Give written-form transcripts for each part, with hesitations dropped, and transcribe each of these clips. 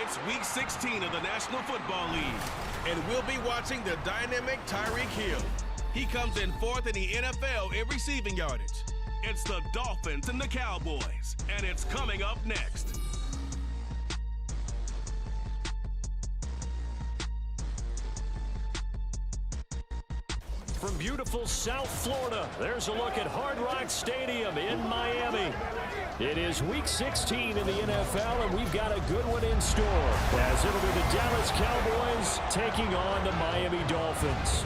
It's Week 16 of the National Football League, and we'll be watching the dynamic Tyreek Hill. He comes in fourth in the NFL in receiving yardage. It's the Dolphins and the Cowboys, and it's coming up next. From beautiful South Florida, there's a look at Hard Rock Stadium in Miami. It is Week 16 in the NFL, and we've got a good one in store, as it'll be the Dallas Cowboys taking on the Miami Dolphins.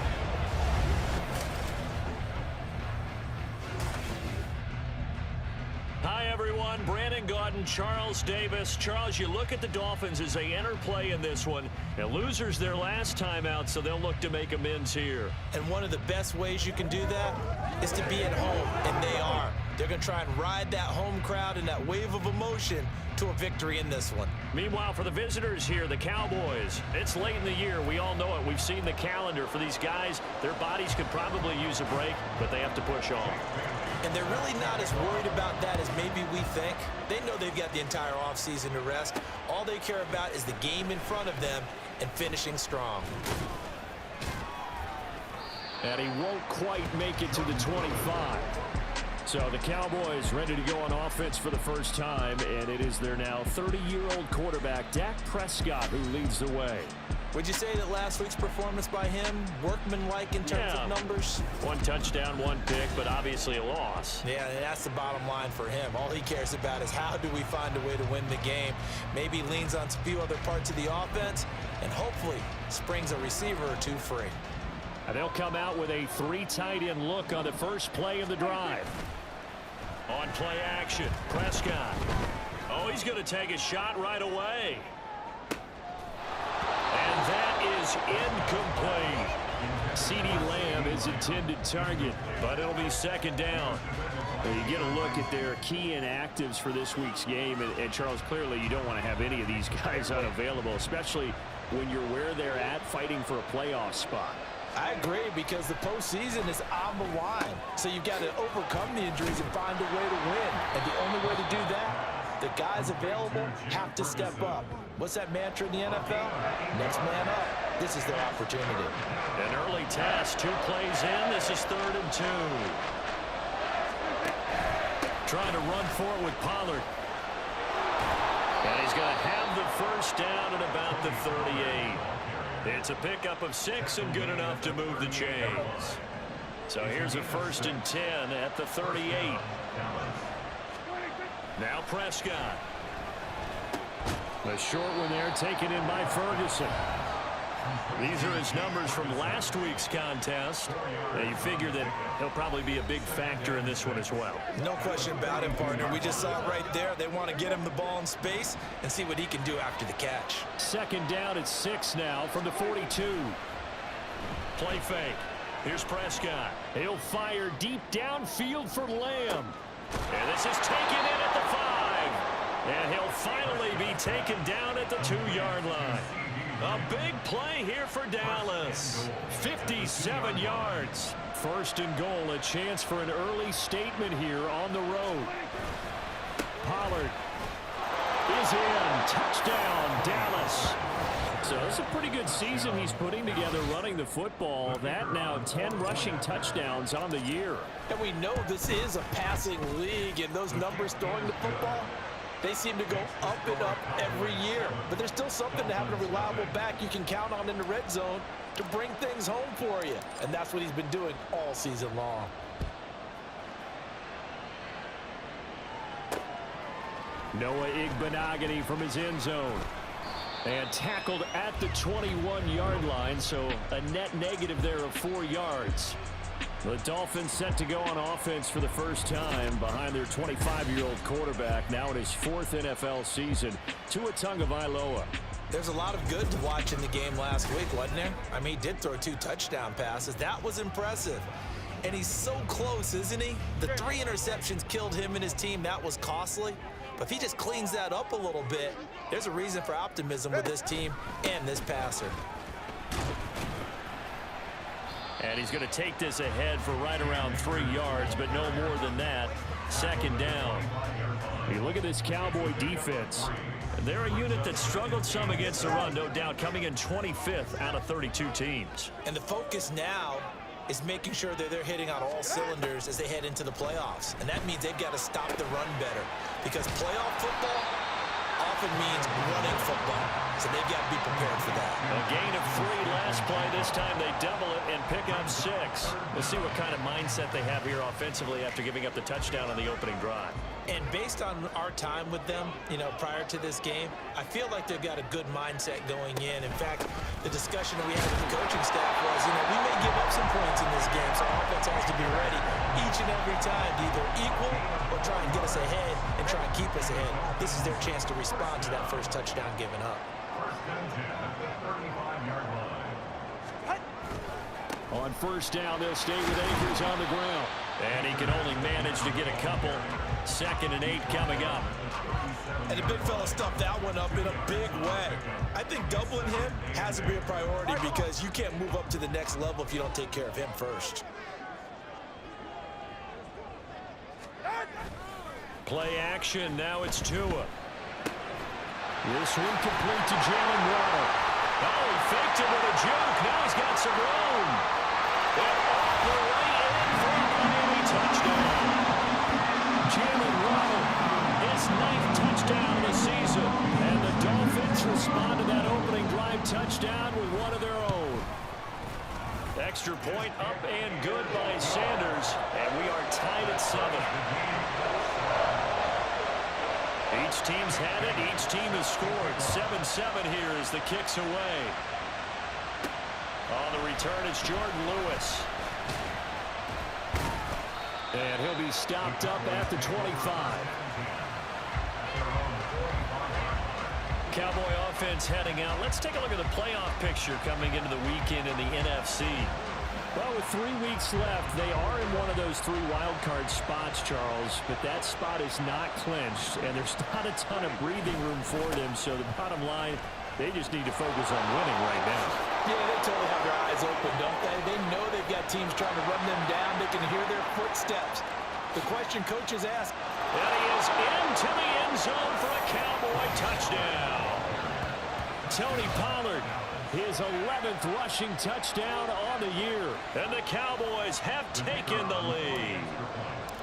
Hi, everyone. Brandon Gaudin, Charles Davis. Charles, you look at the Dolphins as they enter play in this one. And losers their last time out, so they'll look to make amends here. And one of the best ways you can do that is to be at home, and they are. They're going to try and ride that home crowd and that wave of emotion to a victory in this one. Meanwhile, for the visitors here, the Cowboys, it's late in the year. We all know it. We've seen the calendar for these guys. Their bodies could probably use a break, but they have to push on. And they're really not as worried about that as maybe we think. They know they've got the entire offseason to rest. All they care about is the game in front of them and finishing strong. And he won't quite make it to the 25. So the Cowboys ready to go on offense for the first time, and it is their now 30-year-old quarterback, Dak Prescott, who leads the way. Would you say that last week's performance by him, workmanlike in terms of numbers? One touchdown, one pick, but obviously a loss. Yeah, that's the bottom line for him. All he cares about is how do we find a way to win the game. Maybe leans on a few other parts of the offense, and hopefully springs a receiver or two free. And they'll come out with a 3 tight end look on the first play of the drive. On play action, Prescott. Oh, he's going to take a shot right away. And that is incomplete. CeeDee Lamb is intended target, but it'll be second down. You get a look at their key inactives for this week's game, and Charles, clearly you don't want to have any of these guys unavailable, especially when you're where they're at fighting for a playoff spot. I agree, because the postseason is on the line. So you've got to overcome the injuries and find a way to win. And the only way to do that, the guys available have to step up. What's that mantra in the NFL? Next man up. This is their opportunity. An early test, 2 plays in. This is 3rd and 2. Trying to run for it with Pollard. And he's going to have the first down at about the 38. It's a pickup of 6 and good enough to move the chains. So here's a 1st and 10 at the 38. Now Prescott. The short one there taken in by Ferguson. These are his numbers from last week's contest. Now you figure that he'll probably be a big factor in this one as well. No question about it, partner. We just saw it right there. They want to get him the ball in space and see what he can do after the catch. Second down at 6 now from the 42. Play fake. Here's Prescott. He'll fire deep downfield for Lamb. And this is taken in at the 5. And he'll finally be taken down at the 2-yard line. A big play here for Dallas. 57 yards. 1st and goal, a chance for an early statement here on the road. Pollard is in. Touchdown, Dallas. So it's a pretty good season he's putting together running the football. That now 10 rushing touchdowns on the year. And we know this is a passing league, and those numbers throwing the football, they seem to go up and up every year. But there's still something to having a reliable back you can count on in the red zone to bring things home for you. And that's what he's been doing all season long. Noah Igbenogany from his end zone. And tackled at the 21-yard line, so a net negative there of 4 yards. The Dolphins set to go on offense for the first time behind their 25-year-old quarterback, now in his 4th NFL season, Tua Tagovailoa. There's a lot of good to watch in the game last week, wasn't there? I mean, he did throw 2 touchdown passes. That was impressive. And he's so close, isn't he? The 3 interceptions killed him and his team. That was costly. But if he just cleans that up a little bit, there's a reason for optimism with this team and this passer. And he's going to take this ahead for right around 3 yards, but no more than that. Second down. You look at this Cowboy defense. They're a unit that struggled some against the run, no doubt, coming in 25th out of 32 teams. And the focus now is making sure that they're hitting on all cylinders as they head into the playoffs. And that means they've got to stop the run better, because playoff football often means running football. So they've got to be prepared for that. A gain of 3 last play. This time they double it and pick up 6. We'll see what kind of mindset they have here offensively after giving up the touchdown on the opening drive. And based on our time with them, prior to this game, I feel like they've got a good mindset going in. In fact, the discussion that we had with the coaching staff was, we may give up some points in this game, so our offense has to be ready each and every time to either equal or try and get us ahead and try and keep us ahead. This is their chance to respond to that first touchdown given up. On first down, they'll stay with Akers on the ground. And he can only manage to get a couple. 2nd and 8 coming up. And the big fella stuffed that one up in a big way. I think doubling him has to be a priority, because you can't move up to the next level if you don't take care of him first. Play action. Now it's Tua. This one complete to Jalen Waddle. Oh, he faked it with a juke. Now he's got some room. And all the way in for a Miami touchdown. Jalen Waddle, his 9th touchdown of the season. And the Dolphins respond to that opening drive touchdown with one of their own. Extra point up and good by Sanders. And we are tied at 7. Each team's had it. Each team has scored. 7-7 here as the kick's away. On the return, it's Jordan Lewis. And he'll be stopped up at the 25. Cowboy offense heading out. Let's take a look at the playoff picture coming into the weekend in the NFC. Well, with 3 weeks left, they are in one of those 3 wild card spots, Charles, but that spot is not clinched, and there's not a ton of breathing room for them, so the bottom line, they just need to focus on winning right now. Yeah, they totally have their eyes open, don't they? They know they've got teams trying to run them down. They can hear their footsteps. The question coaches ask. And he is into the end zone for a Cowboy touchdown. Tony Pollard, his 11th rushing touchdown on the year. And the Cowboys have taken the lead.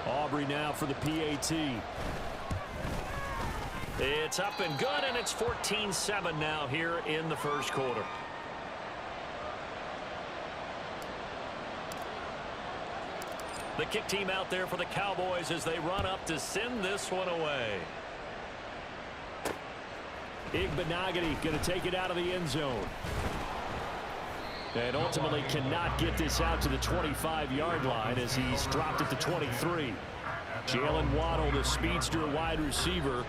Aubrey now for the PAT. It's up and good, and it's 14-7 now here in the first quarter. The kick team out there for the Cowboys as they run up to send this one away. Igbenogany going to take it out of the end zone. And ultimately cannot get this out to the 25-yard line as he's dropped at the 23. Jalen Waddle, the speedster wide receiver,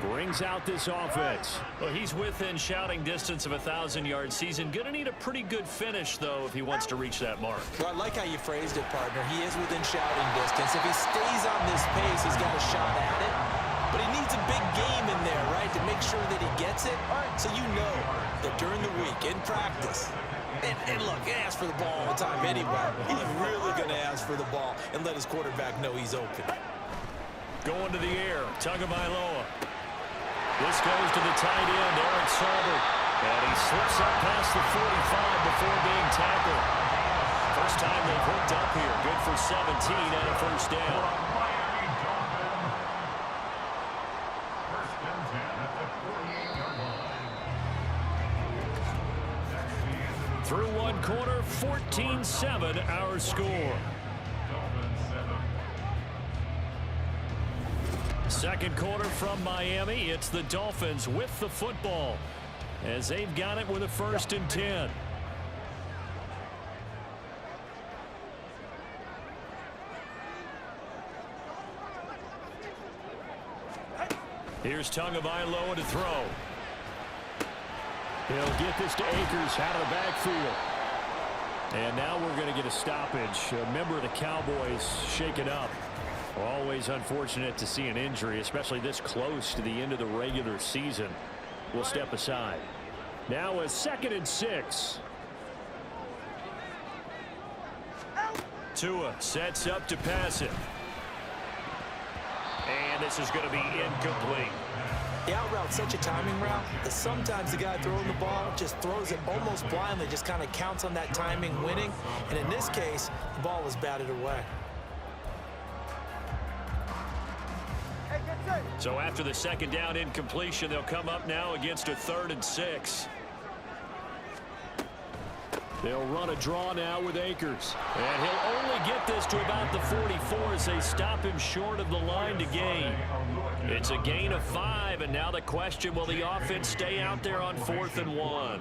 brings out this offense. Well, he's within shouting distance of a 1,000-yard season. Going to need a pretty good finish, though, if he wants to reach that mark. Well, I like how you phrased it, partner. He is within shouting distance. If he stays on this pace, he's got a shot at it. But he needs a big game in there, right, to make sure that he gets it. So you know that during the week, in practice, and look, he asks for the ball all the time anyway. He's really going to ask for the ball and let his quarterback know he's open. Going to the air, Tagovailoa. This goes to the tight end, Eric Saubert. And he slips up past the 45 before being tackled. First time they've hooked up here. Good for 17 and a first down. Through one quarter, 14-7 our score. Second quarter from Miami. It's the Dolphins with the football as they've got it with a 1st and 10. Here's Tagovailoa to throw. He'll get this to Akers out of the backfield. And now we're going to get a stoppage. A member of the Cowboys shaken up. Always unfortunate to see an injury, especially this close to the end of the regular season. We'll step aside. Now a 2nd and 6. Tua sets up to pass it. And And this is going to be incomplete. The out route's such a timing route that sometimes the guy throwing the ball just throws it almost blindly, just kind of counts on that timing winning. And in this case, the ball was batted away. So after the second down incompletion, they'll come up now against a 3rd and 6. They'll run a draw now with Akers. And he'll only get this to about the 44 as they stop him short of the line to gain. It's a gain of 5, and now the question, will the offense stay out there on 4th and 1?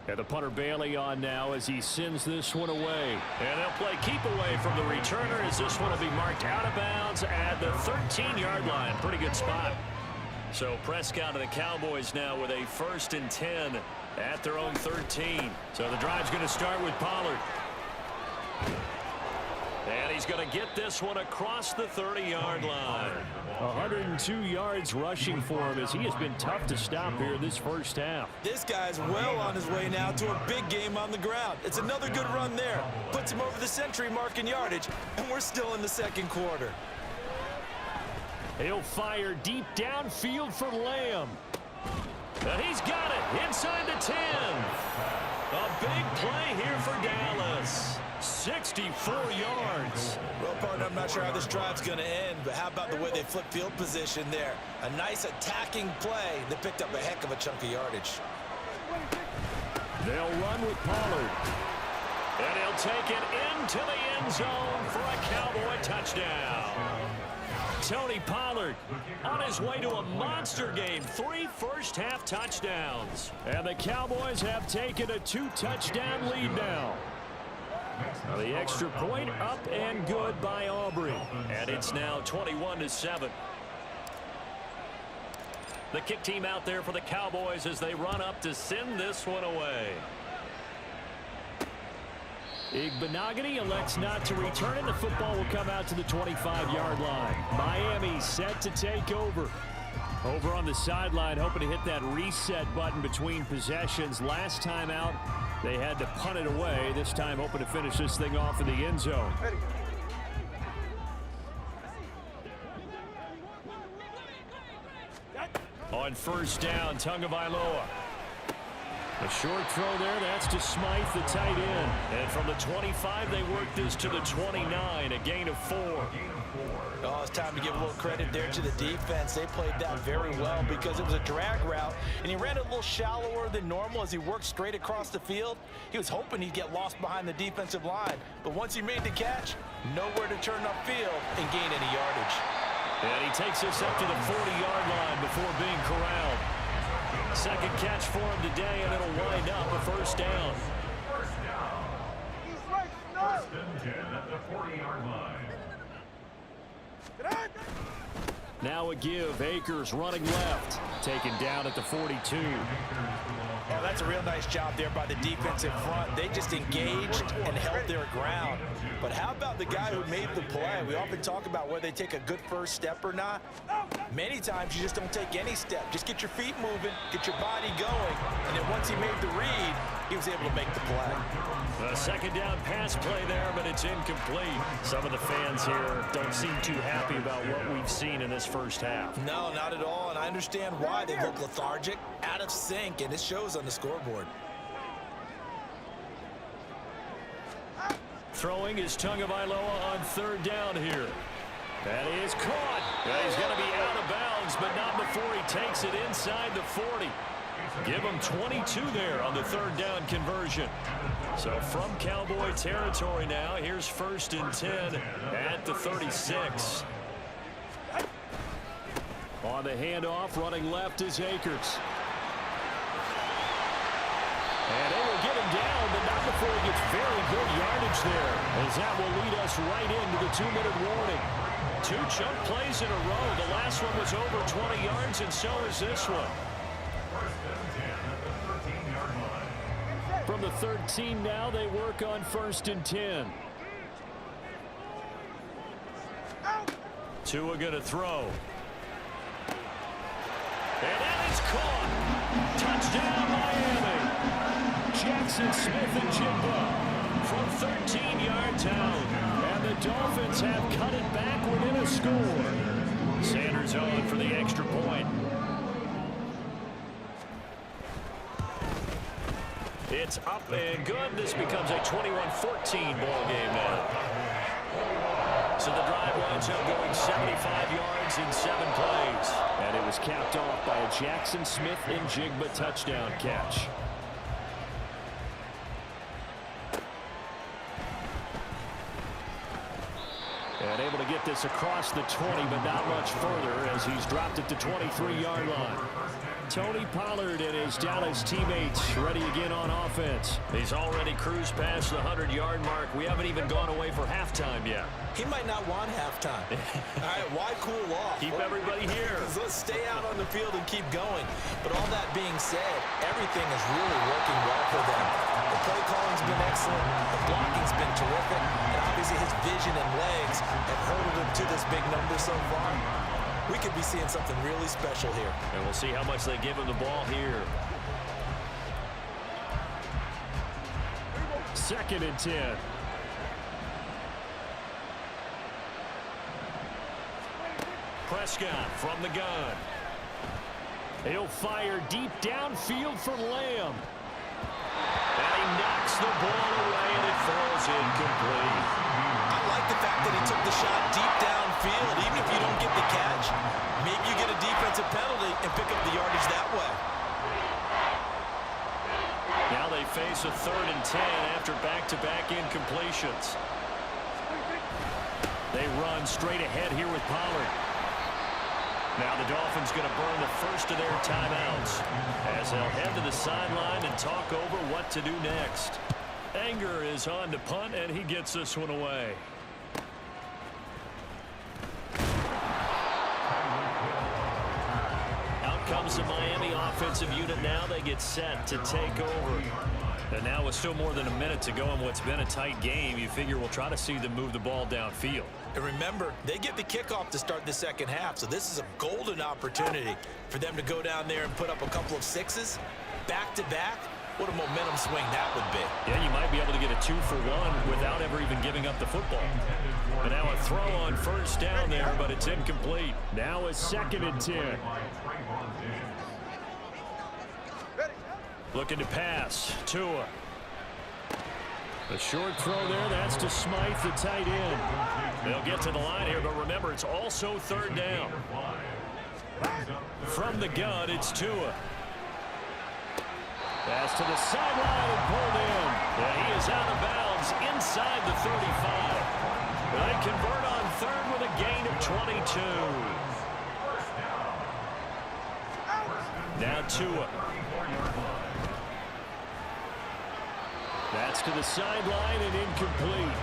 And the punter Bailey on now as he sends this one away. And they'll play keep away from the returner as this one will be marked out of bounds at the 13-yard line. Pretty good spot. So Prescott and the Cowboys now with a 1st and 10 at their own 13. So the drive's going to start with Pollard. And he's going to get this one across the 30-yard line. 102 yards rushing for him as he has been tough to stop here this first half. This guy's well on his way now to a big game on the ground. It's another good run there. Puts him over the century mark in yardage, and we're still in the second quarter. He'll fire deep downfield for Lamb. And he's got it inside the 10. A big play here for Dallas. 64 yards. Well, partner, I'm not sure how this drive's going to end, but how about the way they flip field position there? A nice attacking play that picked up a heck of a chunk of yardage. They'll run with Pollard. And he'll take it into the end zone for a Cowboy touchdown. Tony Pollard on his way to a monster game. 3 first-half touchdowns. And the Cowboys have taken a 2-touchdown lead now. Now the extra point up and good by Aubrey. And it's now 21-7. The kick team out there for the Cowboys as they run up to send this one away. Igbenogany elects not to return it. The football will come out to the 25-yard line. Miami set to take over. Over on the sideline, hoping to hit that reset button between possessions. Last time out, they had to punt it away. This time, hoping to finish this thing off in the end zone. On first down, Tagovailoa. A short throw there, that's to Smythe, the tight end. And from the 25, they work this to the 29, a gain of 4. Oh, it's time to give a little credit there to the defense. They played that very well because it was a drag route, and he ran it a little shallower than normal as he worked straight across the field. He was hoping he'd get lost behind the defensive line, but once he made the catch, nowhere to turn upfield and gain any yardage. And he takes us up to the 40-yard line before being corralled. Second catch for him today, and it'll wind up a first down. First and 10 at the 40-yard line. Now a give. Akers running left. Taken down at the 42. Oh, that's a real nice job there by the defensive front. They just engaged and held their ground. But how about the guy who made the play? We often talk about whether they take a good first step or not. Many times you just don't take any step. Just get your feet moving, get your body going, and then once he made the read, he was able to make the play. A second down pass play there, but it's incomplete. Some of the fans here don't seem too happy about what we've seen in this first half. No, not at all, and I understand why. They look lethargic, out of sync, and it shows on the scoreboard. Throwing is Tagovailoa on third down here. That is caught. And he's going to be out of bounds, but not before he takes it inside the 40. Give him 22 there on the third down conversion. So from Cowboy territory now, here's first and 10 at the 36. On the handoff, running left is Akers. And they will get him down, but not before he gets very good yardage there, as that will lead us right into the 2-minute warning. 2 chunk plays in a row. The last one was over 20 yards, and so is this one. From the 13 now, they work on first and 10. Tua going to throw. And that is caught. Touchdown, Miami. Jackson Smith and Jigba from 13 yards out. And the Dolphins have cut it back within a score. Sanders on for the extra point. It's up and good. This becomes a 21-14 ball game now. So the drive winds up going 75 yards in 7 plays. And it was capped off by a Jackson Smith-Njigba touchdown catch. And able to get this across the 20, but not much further as he's dropped it to 23-yard line. Tony Pollard and his Dallas teammates ready again on offense. He's already cruised past the 100-yard mark. We haven't even gone away for halftime yet. He might not want halftime. All right, why cool off? Keep everybody here. Let's stay out on the field and keep going. But all that being said, everything is really working well for them. The play calling's been excellent. The blocking's been terrific. And obviously his vision and legs have herded him to this big number so far. We could be seeing something really special here. And we'll see how much they give him the ball here. 2nd and 10. Prescott from the gun. He'll fire deep downfield for Lamb. And he knocks the ball away, and it falls incomplete. I like the fact that he took the shot deep downfield. Even if you don't get the catch, maybe you get a defensive penalty and pick up the yardage that way. Now they face a 3rd and 10 after back-to-back incompletions. They run straight ahead here with Pollard. Now the Dolphins going to burn the first of their timeouts as they'll head to the sideline and talk over what to do next. Anger is on to punt, and he gets this one away. Out comes the Miami offensive unit now. They get set to take over. And now with still more than a minute to go in what's been a tight game, you figure we'll try to see them move the ball downfield. And remember, they get the kickoff to start the second half, so this is a golden opportunity for them to go down there and put up a couple of sixes back-to-back. What a momentum swing that would be. Yeah, you might be able to get a 2-for-1 without ever even giving up the football. And now a throw on first down there, but it's incomplete. Now a 2nd and 10. Looking to pass. Tua. A short throw there. That's to Smythe, the tight end. They'll get to the line here, but remember, it's also 3rd down. From the gun, it's Tua. Pass to the sideline and pulled in. Yeah, he is out of bounds inside the 35. They convert on 3rd with a gain of 22. Now Tua. That's to the sideline and incomplete.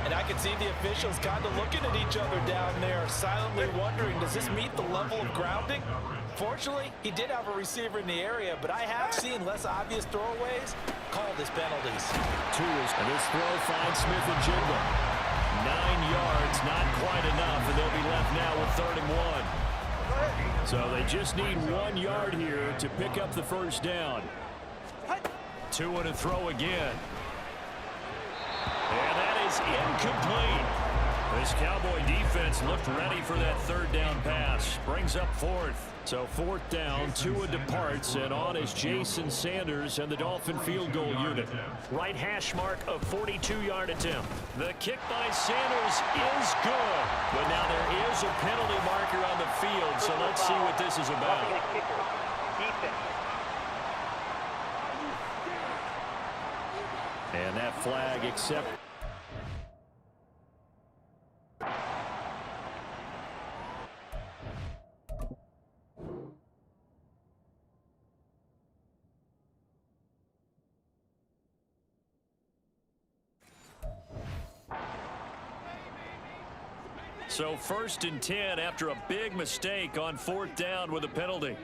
And I can see the officials kind of looking at each other down there, silently wondering, does this meet the level of grounding? Fortunately, he did have a receiver in the area, but I have seen less obvious throwaways called as penalties. And this throw finds Smith-Njigba. 9 yards, not quite enough, and they'll be left now with 3rd and 1. So they just need 1 yard here to pick up the first down. Tua to throw again. And that is incomplete. This Cowboy defense looked ready for that 3rd down pass. Brings up 4th. So 4th down, Tua departs, and on is Jason Sanders and the Dolphin field goal unit. Right hash mark of 42-yard attempt. The kick by Sanders is good. But now there is a penalty marker on the field, so let's see what this is about. And that flag accepted. So 1st and 10 after a big mistake on 4th down with a penalty.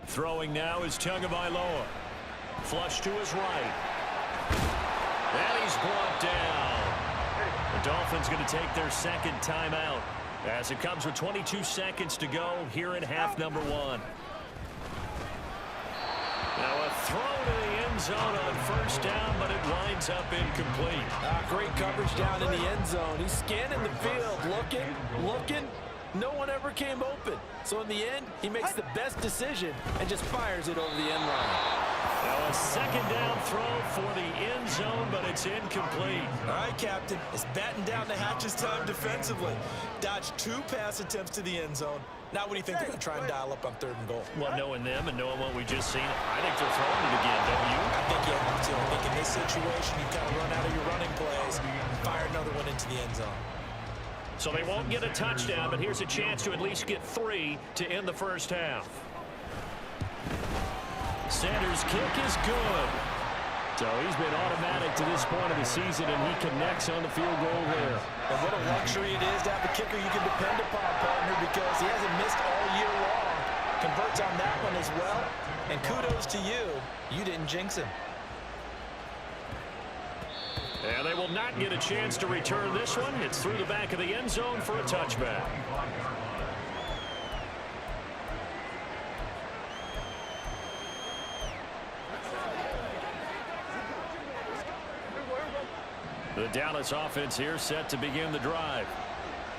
Throwing now is Tagovailoa. Flush to his right. And he's brought down. The Dolphins going to take their 2nd timeout as it comes with 22 seconds to go here in half number 1. Now a throw to the end end zone on first down, but it winds up incomplete. Great coverage down in the end zone. He's scanning the field, looking. No one ever came open. So in the end, he makes the best decision and just fires it over the end line. Now a second down throw for the end zone, but it's incomplete. All right, Captain. It's batten down the hatches time defensively. Dodged 2 pass attempts to the end zone. Now what do you think they're going to try and dial up on 3rd and goal? Well, knowing them and knowing what we just seen, I think they're throwing it again, don't you? I think you have to. I think in this situation, you kind of run out of your running plays, fire another one into the end zone. So they won't get a touchdown, but here's a chance to at least get 3 to end the first half. Sanders' kick is good. So he's been automatic to this point of the season, and he connects on the field goal there. And what a luxury it is to have a kicker you can depend upon, partner, because he hasn't missed all year long. Converts on that one as well. And kudos to you. You didn't jinx him. And they will not get a chance to return this one. It's through the back of the end zone for a touchback. The Dallas offense here set to begin the drive.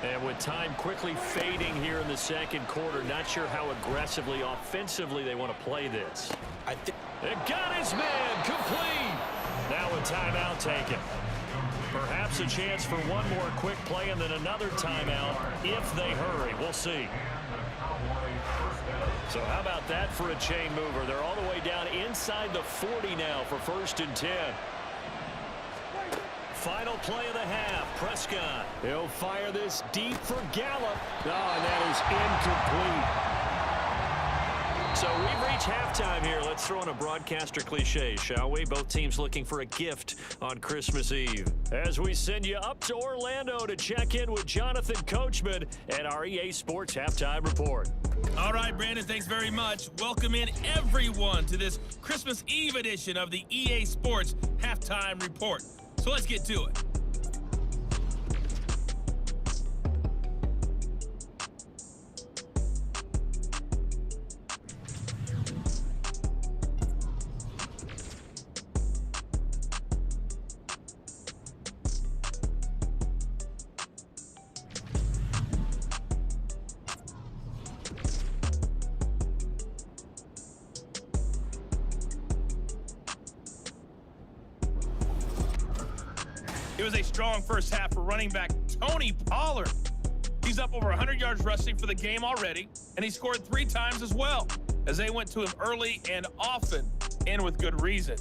And with time quickly fading here in the second quarter, not sure how aggressively, offensively they want to play this. It got his man complete. Now a timeout taken. Perhaps a chance for one more quick play and then another timeout if they hurry. We'll see. So how about that for a chain mover? They're all the way down inside the 40 now for 1st and 10. Final play of the half. Prescott. He'll fire this deep for Gallup. Oh, and that is incomplete. So we've reached halftime here. Let's throw in a broadcaster cliche, shall we? Both teams looking for a gift on Christmas Eve. As we send you up to Orlando to check in with Jonathan Coachman at our EA Sports Halftime Report. All right, Brandon, thanks very much. Welcome in everyone to this Christmas Eve edition of the EA Sports Halftime Report. So let's get to it. It was a strong first half for running back Tony Pollard. He's up over 100 yards rushing for the game already, and he scored 3 times as well, as they went to him early and often, and with good reason.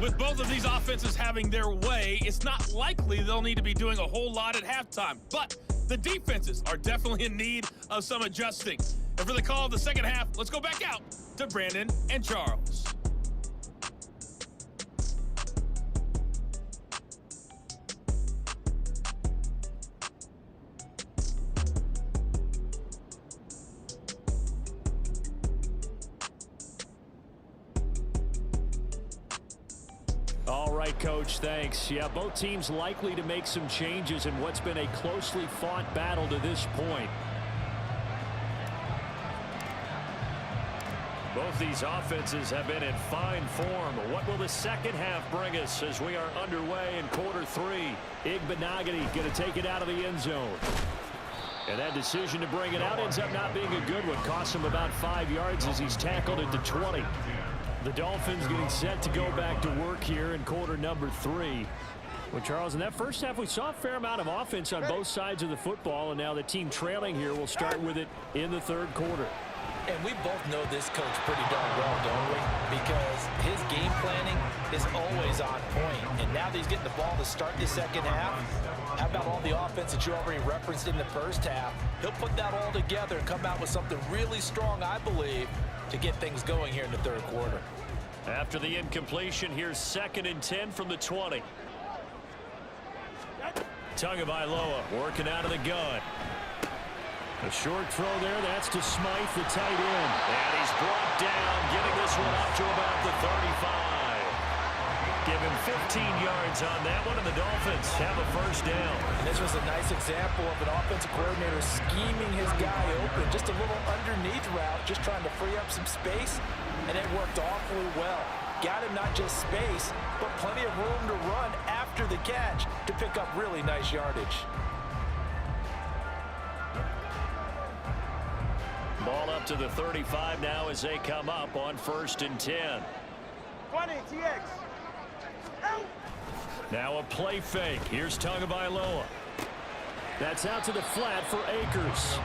With both of these offenses having their way, it's not likely they'll need to be doing a whole lot at halftime. But the defenses are definitely in need of some adjusting. And for the call of the second half, let's go back out to Brandon and Charles. All right, Coach, thanks. Yeah, both teams likely to make some changes in what's been a closely fought battle to this point. Both these offenses have been in fine form. What will the second half bring us as we are underway in quarter 3? Igbenogany going to take it out of the end zone. And that decision to bring it out ends up not being a good one. Costs him about 5 yards as he's tackled at the 20. The Dolphins getting set to go back to work here in quarter number 3. Well, Charles, in that first half, we saw a fair amount of offense on both sides of the football, and now the team trailing here will start with it in the third quarter. And we both know this coach pretty darn well, don't we? Because his game planning is always on point. And now that he's getting the ball to start the second half, how about all the offense that you already referenced in the first half? He'll put that all together and come out with something really strong, I believe, to get things going here in the third quarter. After the incompletion, here's 2nd and 10 from the 20. Tagovailoa working out of the gun. A short throw there. That's to Smythe, the tight end. And he's brought down, getting this one up to about the 35. Give him 15 yards on that one, and the Dolphins have a first down. And this was a nice example of an offensive coordinator scheming his guy open. Just a little underneath route, just trying to free up some space, and it worked awfully well. Got him not just space, but plenty of room to run after the catch to pick up really nice yardage. Ball up to the 35 now as they come up on 1st and 10. 20, TX. Now a play fake. Here's Tagovailoa. That's out to the flat for Akers.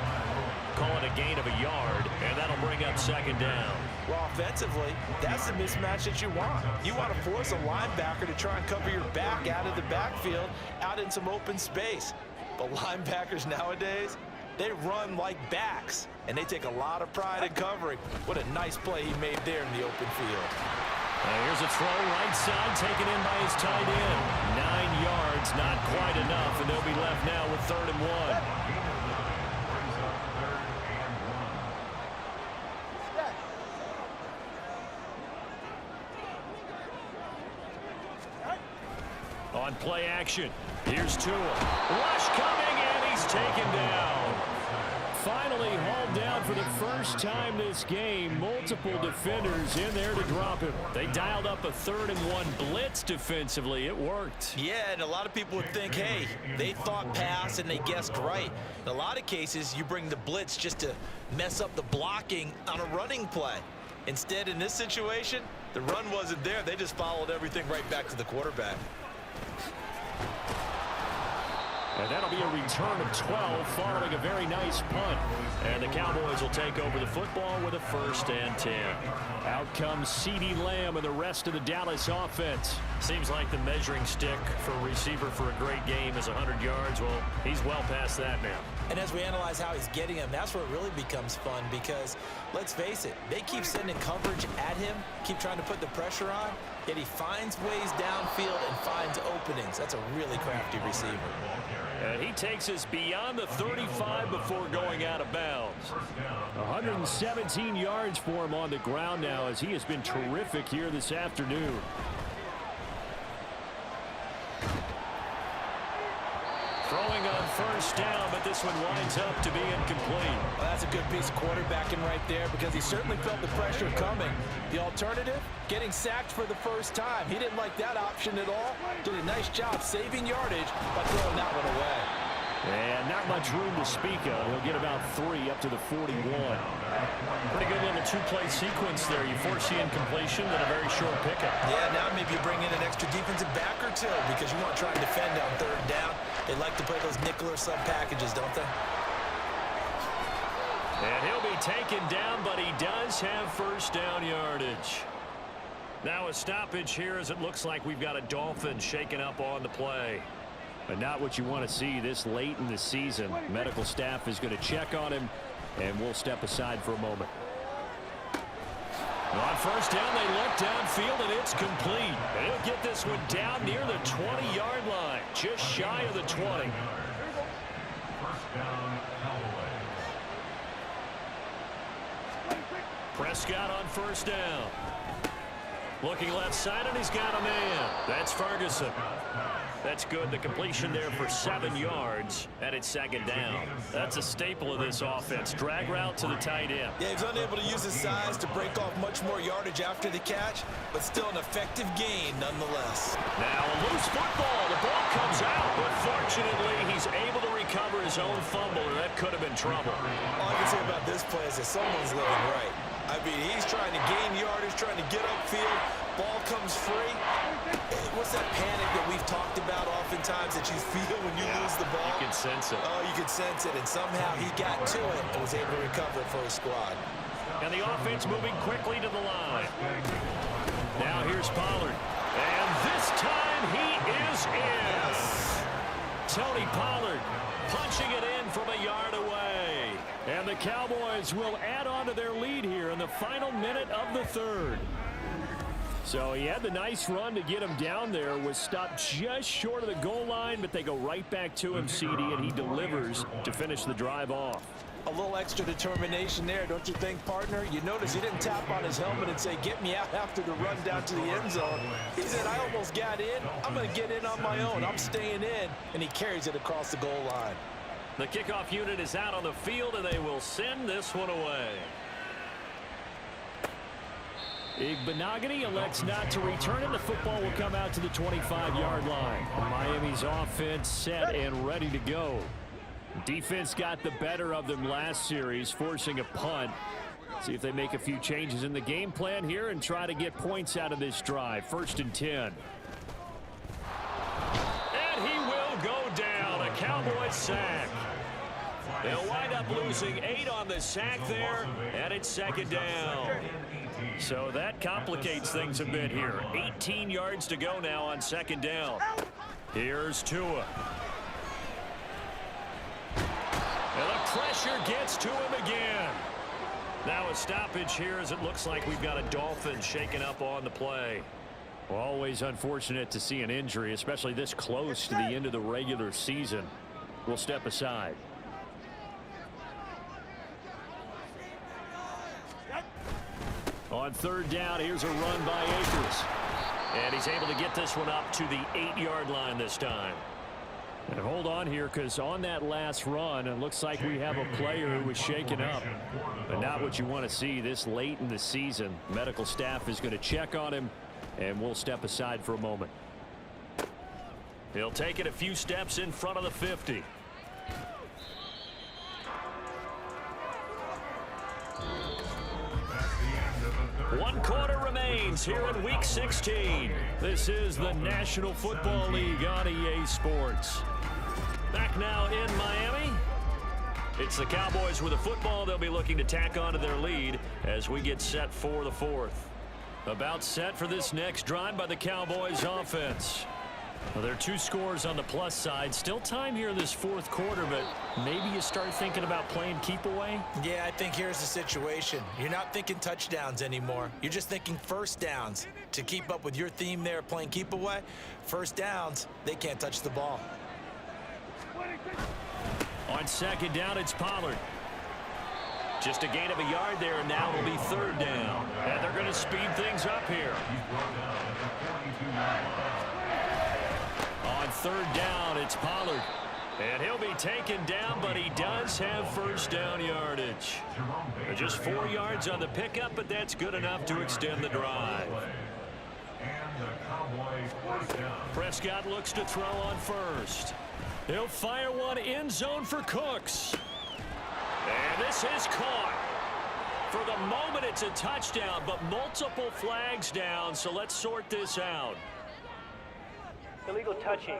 Call it a gain of a yard, and that'll bring up 2nd down. Well, offensively, that's the mismatch that you want. You want to force a linebacker to try and cover your back out of the backfield, out in some open space. But linebackers nowadays, they run like backs, and they take a lot of pride in covering. What a nice play he made there in the open field. Here's a throw right side taken in by his tight end. 9 yards, not quite enough, and they'll be left now with 3rd and 1. On play action, here's Tua. Rush coming, and he's taken down. Finally hauled down for the first time this game. Multiple defenders in there to drop him. They dialed up a 3rd and 1 blitz defensively. It worked. Yeah, and a lot of people would think, hey, they thought pass and they guessed right. In a lot of cases, you bring the blitz just to mess up the blocking on a running play. Instead, in this situation, the run wasn't there. They just followed everything right back to the quarterback. And that'll be a return of 12 following a very nice punt. And the Cowboys will take over the football with a 1st and 10. Out comes CeeDee Lamb and the rest of the Dallas offense. Seems like the measuring stick for a receiver for a great game is 100 yards. Well, he's well past that now. And as we analyze how he's getting him, that's where it really becomes fun because, let's face it, they keep sending coverage at him, keep trying to put the pressure on, yet he finds ways downfield and finds openings. That's a really crafty receiver. And he takes us beyond the 35 before going out of bounds. 117 yards for him on the ground now as he has been terrific here this afternoon. Throwing on 1st down, but this one winds up to be incomplete. Well, that's a good piece of quarterbacking right there because he certainly felt the pressure coming. The alternative, getting sacked for the first time. He didn't like that option at all. Did a nice job saving yardage by throwing that one away. And not much room to speak of. He'll get about 3 up to the 41. Pretty good little 2-play sequence there. You force the incompletion, then a very short pickup. Yeah, now maybe you bring in an extra defensive back or two because you want to try and defend on 3rd down. They like to play those nickel or sub packages, don't they? And he'll be taken down, but he does have 1st down yardage. Now a stoppage here as it looks like we've got a Dolphin shaken up on the play. But not what you want to see this late in the season. Medical staff is going to check on him, and we'll step aside for a moment. On 1st down, they look downfield, and it's complete. And he'll get this one down near the 20-yard line, just shy of the 20. 1st down, Cowboys. Prescott on 1st down. Looking left side, and he's got a man. That's Ferguson. That's good. The completion there for 7 yards, and it's 2nd down. That's a staple of this offense. Drag route to the tight end. Yeah, he's unable to use his size to break off much more yardage after the catch, but still an effective gain nonetheless. Now a loose football. The ball comes out, but fortunately he's able to recover his own fumble, or that could have been trouble. All I can say about this play is that someone's living right. I mean, he's trying to gain yardage, trying to get upfield. Ball comes free. What's that panic that we've talked about oftentimes that you feel when you lose the ball? You can sense it. Oh, you can sense it, and somehow he got to it and was able to recover it for his squad. And the offense moving quickly to the line. Now here's Pollard. And this time he is in. Tony Pollard punching it in from a yard away. And the Cowboys will add on to their lead here in the final minute of the 3rd. So he had the nice run to get him down there, was stopped just short of the goal line, but they go right back to him, CeeDee, and he delivers to finish the drive off. A little extra determination there, don't you think, partner? You notice he didn't tap on his helmet and say, get me out after the run down to the end zone. He said, I almost got in. I'm going to get in on my own. I'm staying in. And he carries it across the goal line. The kickoff unit is out on the field, and they will send this one away. Igbenogany elects not to return, and the football will come out to the 25-yard line. Miami's offense set and ready to go. Defense got the better of them last series, forcing a punt. See if they make a few changes in the game plan here and try to get points out of this drive. 1st and 10. And he will go down. A Cowboys sack. They'll wind up losing 8 on the sack there, and it's 2nd down. So that complicates things a bit here. 18 yards to go now on 2nd down. Here's Tua. And the pressure gets to him again. Now a stoppage here as it looks like we've got a Dolphins shaken up on the play. Always unfortunate to see an injury, especially this close to the end of the regular season. We'll step aside. On 3rd down, here's a run by Akers. And he's able to get this one up to the 8-yard line this time. And hold on here, because on that last run, it looks like we have a player who was shaken up. But not what you want to see this late in the season. Medical staff is going to check on him, and we'll step aside for a moment. He'll take it a few steps in front of the 50. One quarter remains here in Week 16. This is the National Football League on EA Sports. Back now in Miami. It's the Cowboys with the football. They'll be looking to tack onto their lead as we get set for the 4th. About set for this next drive by the Cowboys offense. Well, there are 2 scores on the plus side. Still time here this 4th quarter, but maybe you start thinking about playing keep away? Yeah, I think here's the situation. You're not thinking touchdowns anymore. You're just thinking 1st downs. To keep up with your theme there, playing keep away, 1st downs, they can't touch the ball. On 2nd down, it's Pollard. Just a gain of a yard there, and now it'll be 3rd down. And they're going to speed things up here. On 3rd down, it's Pollard. And he'll be taken down, but he does have 1st down yardage. Just 4 yards on the pickup, but that's good enough to extend the drive. Prescott looks to throw on 1st. He'll fire one end zone for Cooks. And this is caught. For the moment, it's a touchdown, but multiple flags down, so let's sort this out. Illegal touching.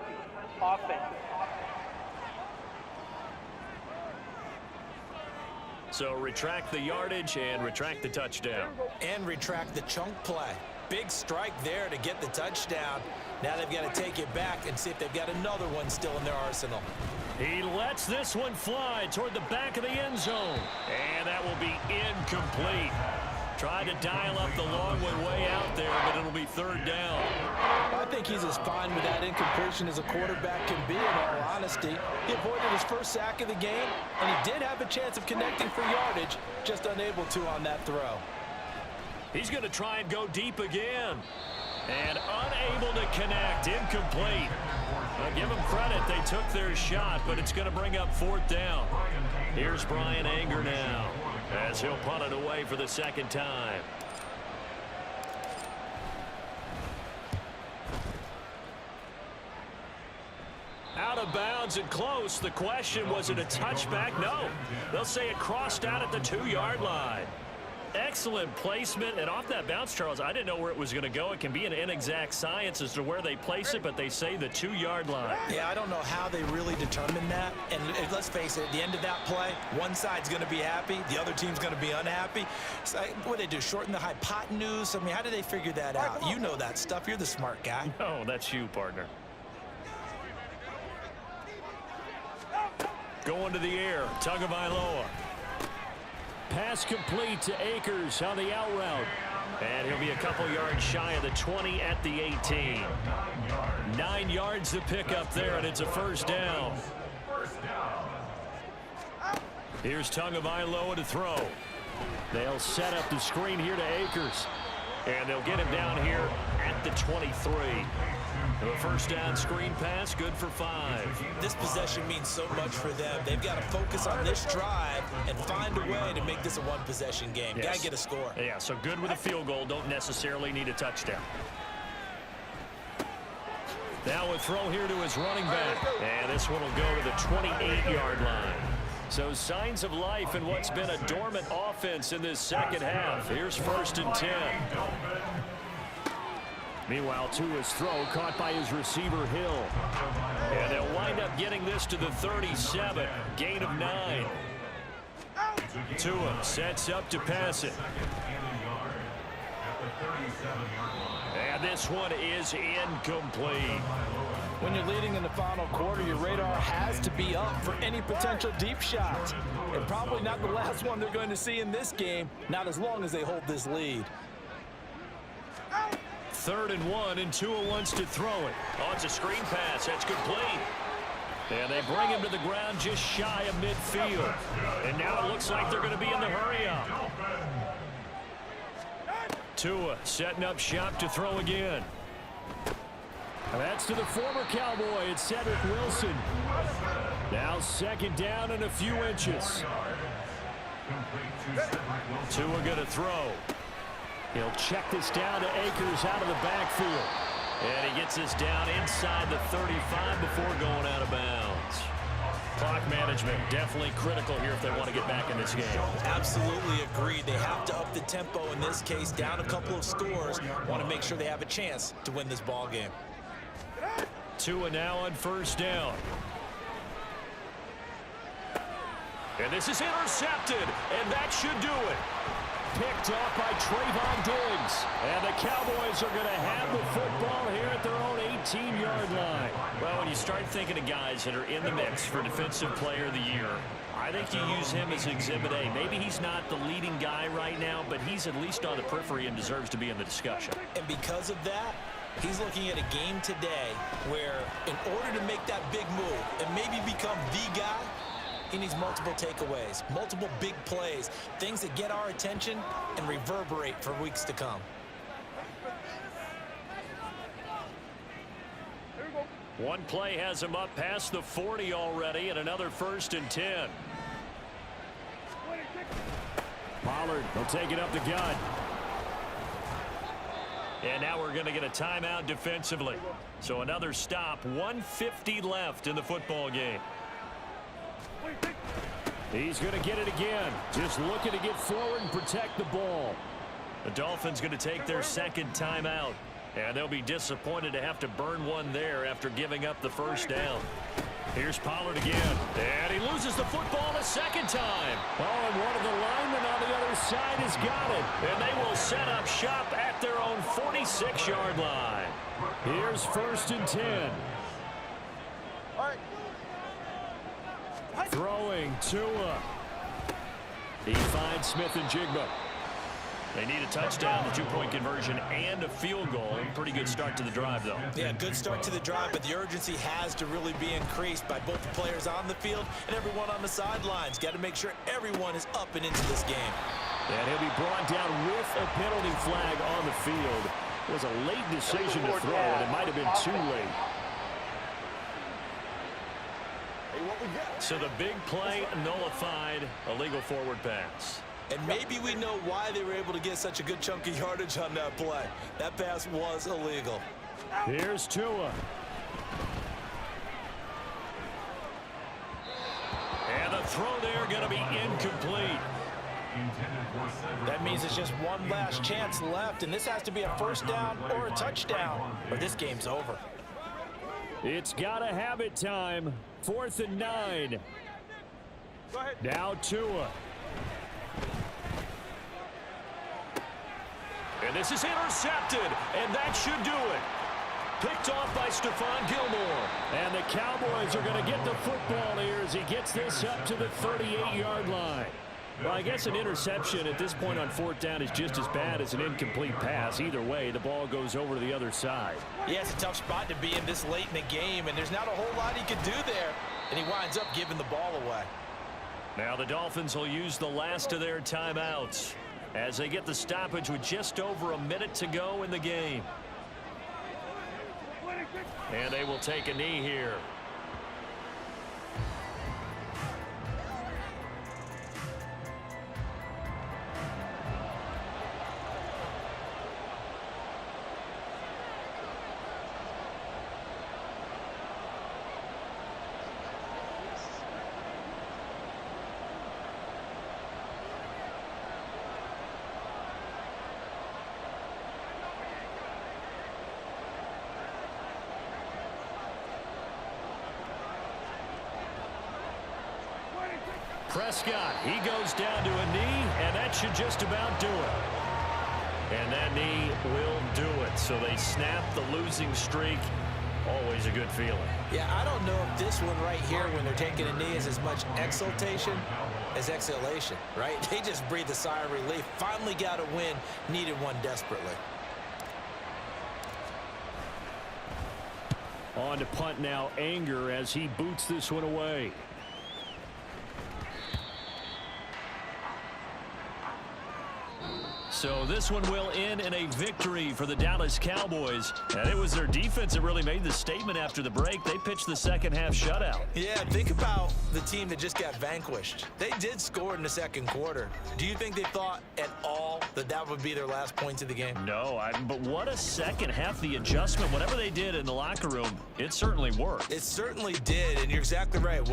Offense. So retract the yardage and retract the touchdown. And retract the chunk play. Big strike there to get the touchdown. Now they've got to take it back and see if they've got another one still in their arsenal. He lets this one fly toward the back of the end zone. And that will be incomplete. Tried to dial up the long one way out there, but it'll be 3rd down. I think he's as fine with that incompletion as a quarterback can be, in all honesty. He avoided his 1st sack of the game, and he did have a chance of connecting for yardage, just unable to on that throw. He's going to try and go deep again. And unable to connect. Incomplete. I'll give them credit. They took their shot, but it's going to bring up 4th down. Here's Brian Anger now as he'll punt it away for the 2nd time. Out of bounds and close. The question, was it a touchback? No. They'll say it crossed out at the 2-yard line. Excellent placement, and off that bounce, Charles, I didn't know where it was going to go. It can be an inexact science as to where they place it, but they say the 2-yard line. Yeah, I don't know how they really determine that. And let's face it, at the end of that play, one side's going to be happy, the other team's going to be unhappy. So what do they do, shorten the hypotenuse? I mean, how do they figure that out? You know that stuff. You're the smart guy. No, that's you, partner. Going to the air, Tagovailoa. Pass complete to Akers on the out route. And he'll be a couple yards shy of the 20 at the 18. 9 yards to pick up there, and it's a 1st down. Here's Tagovailoa to throw. They'll set up the screen here to Akers. And they'll get him down here at the 23. The first down screen pass, good for 5. This possession means so much for them. They've got to focus on this drive and find a way to make this a one-possession game. Yes. Got to get a score. Yeah, so good with a field goal. Don't necessarily need a touchdown. Now a throw here to his running back. And this one will go to the 28-yard line. So signs of life in what's been a dormant offense in this second half. Here's 1st and 10. Meanwhile, Tua's throw caught by his receiver, Hill. And they'll wind up getting this to the 37. Gain of 9. Tua sets up to pass it. And this one is incomplete. When you're leading in the final quarter, your radar has to be up for any potential deep shots. And probably not the last one they're going to see in this game, not as long as they hold this lead. 3rd and 1, and Tua wants to throw it. Oh, it's a screen pass. That's complete. And they bring him to the ground just shy of midfield. And now it looks like they're going to be in the hurry-up. Tua setting up shop to throw again. That's to the former Cowboy. It's Cedric Wilson. Now 2nd down and a few inches. Tua going to throw. He'll check this down to Akers out of the backfield. And he gets this down inside the 35 before going out of bounds. Clock management definitely critical here if they want to get back in this game. Absolutely agreed. They have to up the tempo in this case, down a couple of scores. Want to make sure they have a chance to win this ball game. Tua now on 1st down. And this is intercepted, and that should do it. Picked off by Trayvon Diggs. And the Cowboys are going to have the football here at their own 18-yard line. Well, when you start thinking of guys that are in the mix for Defensive Player of the Year, I think you use him as Exhibit A. Maybe he's not the leading guy right now, but he's at least on the periphery and deserves to be in the discussion. And because of that, he's looking at a game today where in order to make that big move and maybe become the guy, he needs multiple takeaways, multiple big plays, things that get our attention and reverberate for weeks to come. One play has him up past the 40 already, and another 1st and 10. Pollard will take it up the gut. And now we're going to get a timeout defensively. So another stop, 1:50 left in the football game. He's going to get it again. Just looking to get forward and protect the ball. The Dolphins going to take their 2nd timeout. And they'll be disappointed to have to burn one there after giving up the 1st down. Here's Pollard again. And he loses the football a 2nd time. Oh, and one of the linemen on the other side has got it. And they will set up shop at their own 46-yard line. Here's 1st and 10. Throwing Tua. He finds Smith and Jigba. They need a touchdown, the 2-point conversion, and a field goal. Pretty good start to the drive, though. Yeah, good start to the drive, but the urgency has to really be increased by both the players on the field and everyone on the sidelines. Got to make sure everyone is up and into this game. And he'll be brought down with a penalty flag on the field. It was a late decision to throw, and it might have been too late. So the big play nullified, a legal forward pass. And maybe we know why they were able to get such a good chunk of yardage on that play. That pass was illegal. Here's Tua. And the throw there going to be incomplete. That means it's just one last chance left, and this has to be a 1st down or a touchdown, or this game's over. It's got to have it time. 4th and 9. Now Tua. And this is intercepted, and that should do it. Picked off by Stephon Gilmore. And the Cowboys are going to get the football here as he gets this up to the 38-yard line. Well, I guess an interception at this point on 4th down is just as bad as an incomplete pass. Either way, the ball goes over to the other side. Yeah, it's a tough spot to be in this late in the game, and there's not a whole lot he could do there. And he winds up giving the ball away. Now the Dolphins will use the last of their timeouts as they get the stoppage with just over a minute to go in the game. And they will take a knee here. Prescott, he goes down to a knee, and that should just about do it. And that knee will do it. So they snap the losing streak. Always a good feeling. Yeah, I don't know if this one right here, when they're taking a knee, is as much exultation as exhalation, right? They just breathe a sigh of relief. Finally got a win. Needed one desperately. On to punt now, Anger, as he boots this one away. So this one will end in a victory for the Dallas Cowboys. And it was their defense that really made the statement after the break. They pitched the second half shutout. Yeah, think about the team that just got vanquished. They did score in the second quarter. Do you think they thought at all that that would be their last points of the game? No, but what a second half. The adjustment, whatever they did in the locker room, it certainly worked. It certainly did, and you're exactly right.